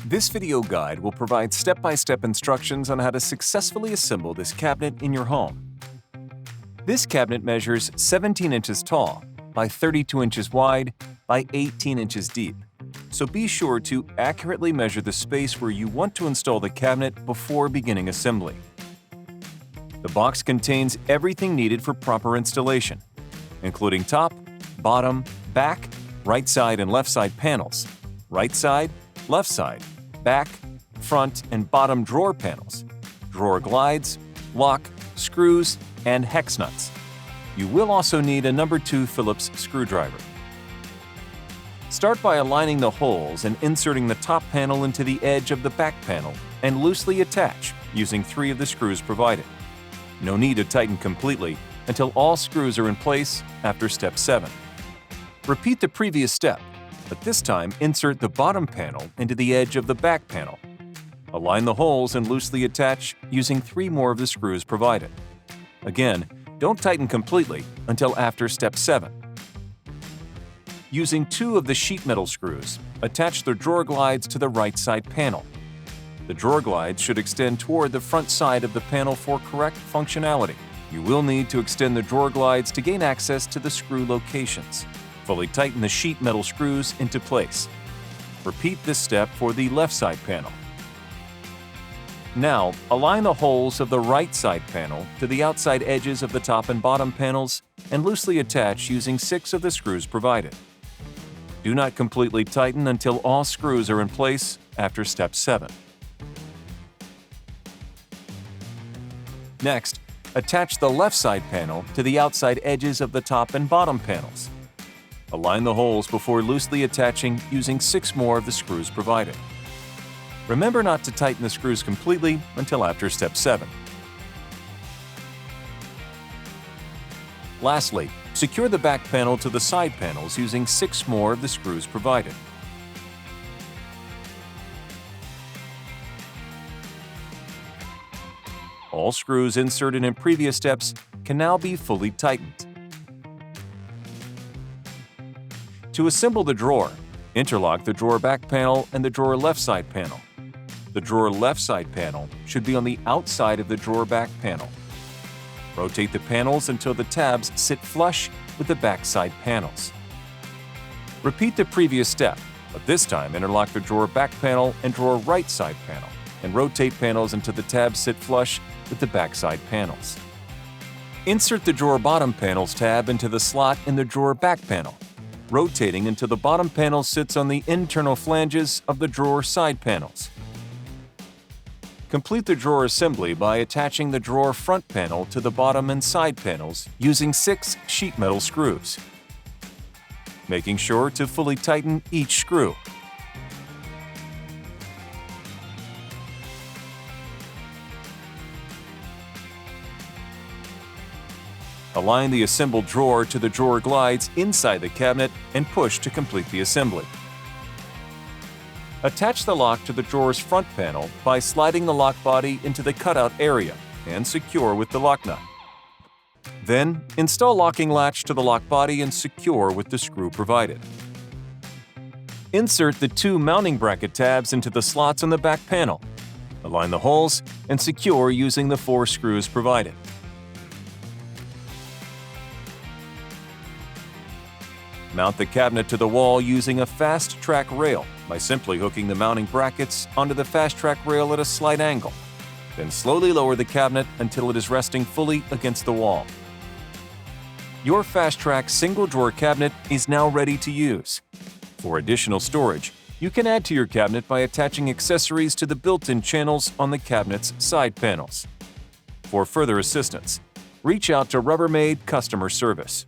This video guide will provide step-by-step instructions on how to successfully assemble this cabinet in your home. This cabinet measures 17 inches tall by 32 inches wide by 18 inches deep, so be sure to accurately measure the space where you want to install the cabinet before beginning assembly. The box contains everything needed for proper installation, including top, bottom, back, right side and left side panels, right side, left side, back, front, and bottom drawer panels, drawer glides, lock, screws, and hex nuts. You will also need a number 2 Phillips screwdriver. Start by aligning the holes and inserting the top panel into the edge of the back panel and loosely attach using 3 of the screws provided. No need to tighten completely until all screws are in place after step 7. Repeat the previous step, but this time insert the bottom panel into the edge of the back panel. Align the holes and loosely attach using 3 more of the screws provided. Again, don't tighten completely until after step 7. Using 2 of the sheet metal screws, attach the drawer glides to the right side panel. The drawer glides should extend toward the front side of the panel for correct functionality. You will need to extend the drawer glides to gain access to the screw locations. Fully tighten the sheet metal screws into place. Repeat this step for the left side panel. Now, align the holes of the right side panel to the outside edges of the top and bottom panels and loosely attach using 6 of the screws provided. Do not completely tighten until all screws are in place after step 7. Next, attach the left side panel to the outside edges of the top and bottom panels. Align the holes before loosely attaching using 6 more of the screws provided. Remember not to tighten the screws completely until after step 7. Lastly, secure the back panel to the side panels using 6 more of the screws provided. All screws inserted in previous steps can now be fully tightened. To assemble the drawer, interlock the drawer back panel and the drawer left side panel. The drawer left side panel should be on the outside of the drawer back panel. Rotate the panels until the tabs sit flush with the back side panels. Repeat the previous step, but this time interlock the drawer back panel and drawer right side panel, and rotate panels until the tabs sit flush with the back side panels. Insert the drawer bottom panels tab into the slot in the drawer back panel, rotating until the bottom panel sits on the internal flanges of the drawer side panels. Complete the drawer assembly by attaching the drawer front panel to the bottom and side panels using 6 sheet metal screws, making sure to fully tighten each screw. Align the assembled drawer to the drawer glides inside the cabinet and push to complete the assembly. Attach the lock to the drawer's front panel by sliding the lock body into the cutout area and secure with the lock nut. Then, install locking latch to the lock body and secure with the screw provided. Insert the 2 mounting bracket tabs into the slots on the back panel. Align the holes and secure using the 4 screws provided. Mount the cabinet to the wall using a FastTrack rail by simply hooking the mounting brackets onto the FastTrack rail at a slight angle. Then slowly lower the cabinet until it is resting fully against the wall. Your FastTrack single drawer cabinet is now ready to use. For additional storage, you can add to your cabinet by attaching accessories to the built-in channels on the cabinet's side panels. For further assistance, reach out to Rubbermaid Customer Service.